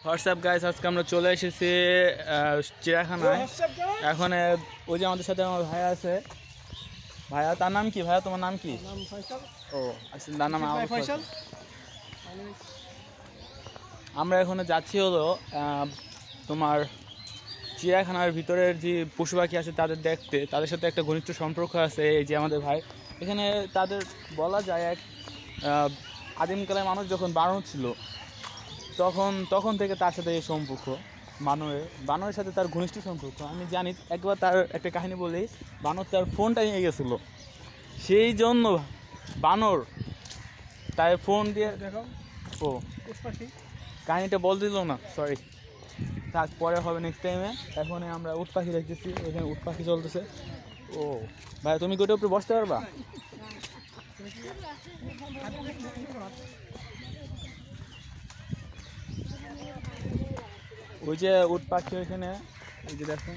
WhatsApp guys, আজকে আমরা চলে এসেছি চিড়িয়াখানায়। এখন ওই যে আমাদের সাথে আমার ভাইয়া আছে। ভাইয়া, তার নাম কি? ভাইয়া, তোমার নাম কি? ও আচ্ছা, তার নাম ফয়সাল। আমরা এখন যাচ্ছি হলো তোমার চিড়িয়াখানার ভিতরের যে পশু পাখি আছে তাদের দেখতে, তাদের সাথে একটা ঘনিষ্ঠ সম্পর্ক আছে। এই যে আমাদের ভাই এখানে, তাদের বলা যায় এক আদিমকালে মানুষ যখন বানর ছিল তখন থেকে তার সাথে এই সম্পর্ক। বানরের সাথে তার ঘনিষ্ঠ সম্পর্ক। আমি জানি, একবার তার একটা কাহিনী বলি। বানর তার ফোনটা নিয়ে গেছিলো, সেই জন্য বানর তাই ফোন দিয়ে ও কাহিনীটা বল দিল না, সরি, তারপরে হবে নেক্সট টাইমে। এখন আমরা উট পাখি দেখতেছি, ওইখানে উট পাখি চলতেছে। ও ভাই, তুমি গোটার উপরে বসতে পারবা? ওই যে উট পাখি ওইখানে, এই যে দেখো।